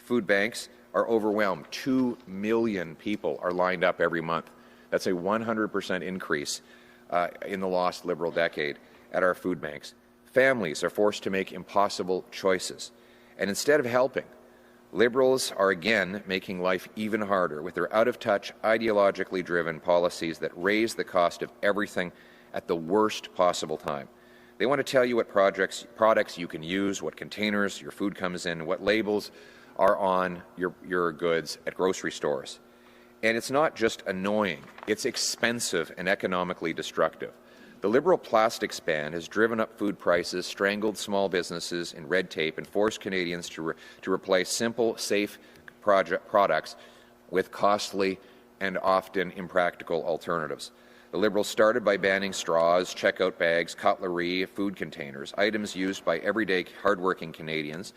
food banks are overwhelmed. 2 million people are lined up every month. That's a 100% increase in the lost Liberal decade at our food banks. Families are forced to make impossible choices. And instead of helping, Liberals are again making life even harder with their out-of-touch, ideologically driven policies that raise the cost of everything at the worst possible time. They want to tell you what products you can use, what containers your food comes in, what labels are on your goods at grocery stores. And it's not just annoying, it's expensive and economically destructive. The Liberal plastics ban has driven up food prices, strangled small businesses in red tape, and forced Canadians to replace simple, safe products with costly and often impractical alternatives. The Liberals started by banning straws, checkout bags, cutlery, food containers, items used by everyday hardworking Canadians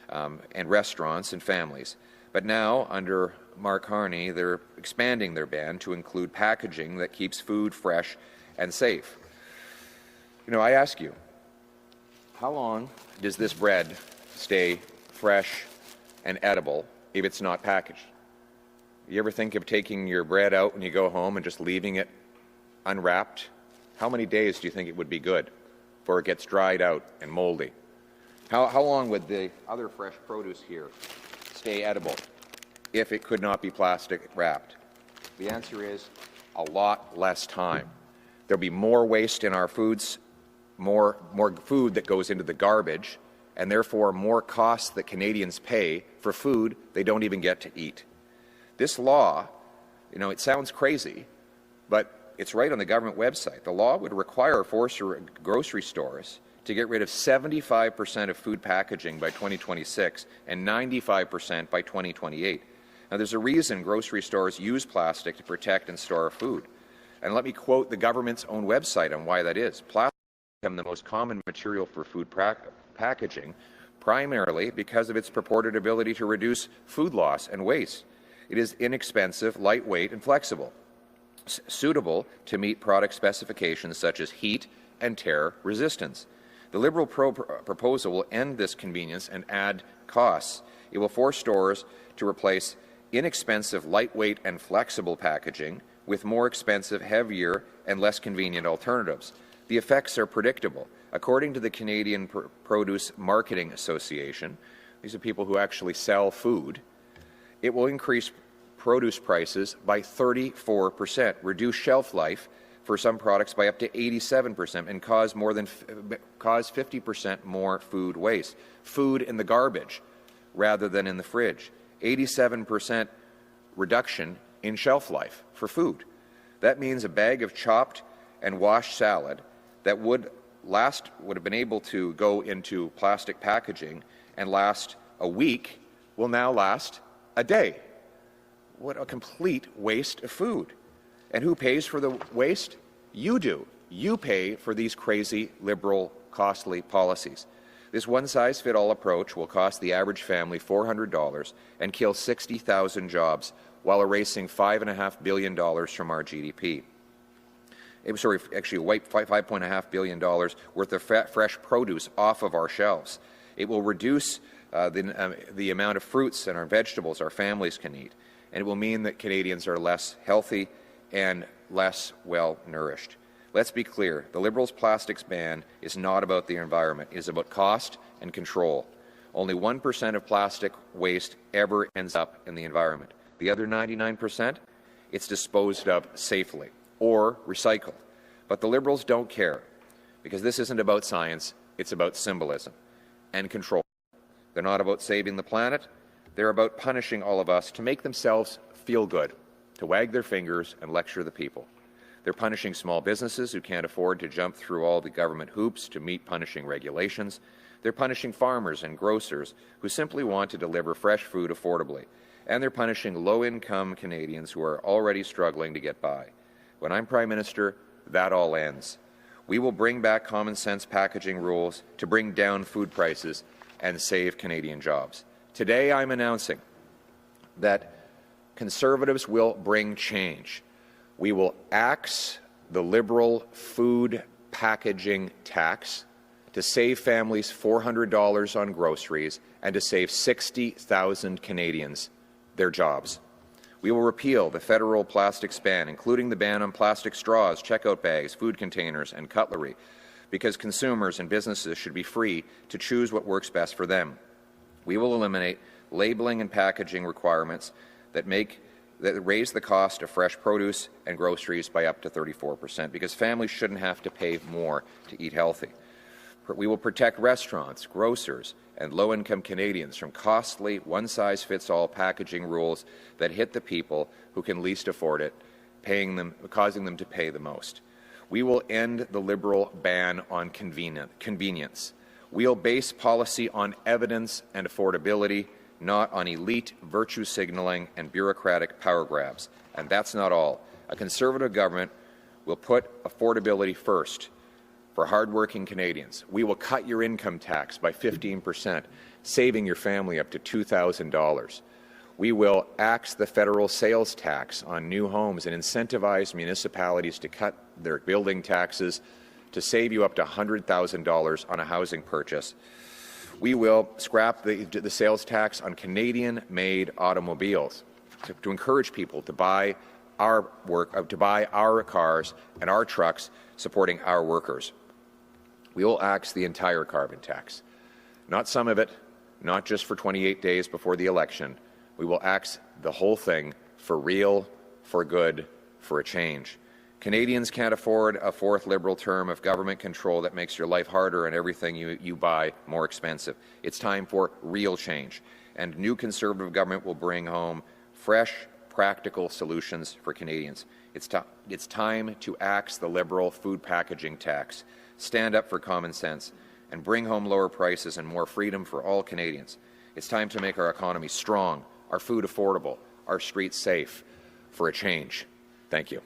and restaurants and families. But now, under Mark Harney, they're expanding their ban to include packaging that keeps food fresh and safe. You know, I ask you, how long does this bread stay fresh and edible if it's not packaged? You ever think of taking your bread out when you go home and just leaving it unwrapped? How many days do you think it would be good before it gets dried out and moldy? How long would the other fresh produce here stay edible if it could not be plastic wrapped? The answer is a lot less time. There'll be more waste in our foods, more food that goes into the garbage, and therefore more costs that Canadians pay for food they don't even get to eat. This law, you know, it sounds crazy, but it's right on the government website. The law would require forced grocery stores to get rid of 75% of food packaging by 2026 and 95% by 2028. Now, there's a reason grocery stores use plastic to protect and store food. And let me quote the government's own website on why that is. Plastic has become the most common material for food packaging, primarily because of its purported ability to reduce food loss and waste. It is inexpensive, lightweight, and flexible, suitable to meet product specifications such as heat and tear resistance. The Liberal proposal will end this convenience and add costs. It will force stores to replace inexpensive, lightweight, and flexible packaging with more expensive, heavier, and less convenient alternatives. The effects are predictable. According to the Canadian Produce Marketing Association, these are people who actually sell food, it will increase produce prices by 34%, reduce shelf life for some products by up to 87%, and cause 50% more food waste. Food in the garbage rather than in the fridge. 87% reduction in shelf life for food. That means a bag of chopped and washed salad that would have been able to go into plastic packaging and last a week will now last a day. What a complete waste of food. And who pays for the waste? You do. You pay for these crazy, liberal, costly policies. This one-size-fits-all approach will cost the average family $400 and kill 60,000 jobs while erasing $5.5 billion from our GDP. Actually wipe $5.5 billion worth of fresh produce off of our shelves. It will reduce the amount of fruits and our vegetables our families can eat, and it will mean that Canadians are less healthy and less well-nourished. Let's be clear, the Liberals' plastics ban is not about the environment. It is about cost and control. Only 1% of plastic waste ever ends up in the environment. The other 99%, it's disposed of safely or recycled. But the Liberals don't care, because this isn't about science, it's about symbolism and control. They're not about saving the planet, they're about punishing all of us to make themselves feel good, to wag their fingers and lecture the people. They're punishing small businesses who can't afford to jump through all the government hoops to meet punishing regulations. They're punishing farmers and grocers who simply want to deliver fresh food affordably. And they're punishing low-income Canadians who are already struggling to get by. When I'm Prime Minister, that all ends. We will bring back common-sense packaging rules to bring down food prices and save Canadian jobs. Today, I'm announcing that Conservatives will bring change. We will axe the Liberal food packaging tax, to save families $400 on groceries and to save 60,000 Canadians their jobs. We will repeal the federal plastics ban, including the ban on plastic straws, checkout bags, food containers, and cutlery, because consumers and businesses should be free to choose what works best for them. We will eliminate labeling and packaging requirements that raise the cost of fresh produce and groceries by up to 34%, because families shouldn't have to pay more to eat healthy. We will protect restaurants, grocers, and low-income Canadians from costly, one-size-fits-all packaging rules that hit the people who can least afford it, causing them to pay the most. We will end the Liberal ban on convenience. We'll base policy on evidence and affordability, not on elite virtue signaling and bureaucratic power grabs. And that's not all. A Conservative government will put affordability first for hardworking Canadians. We will cut your income tax by 15%, saving your family up to $2,000. We will axe the federal sales tax on new homes and incentivize municipalities to cut their building taxes to save you up to $100,000 on a housing purchase. We will scrap the sales tax on Canadian-made automobiles to encourage people to buy our cars and our trucks, supporting our workers. We will axe the entire carbon tax, not some of it, not just for 28 days before the election. We will axe the whole thing for real, for good, for a change. Canadians can't afford a fourth Liberal term of government control that makes your life harder and everything you buy more expensive. It's time for real change, and new Conservative government will bring home fresh, practical solutions for Canadians. It's time to axe the Liberal food packaging tax, stand up for common sense, and bring home lower prices and more freedom for all Canadians. It's time to make our economy strong, our food affordable, our streets safe, for a change. Thank you.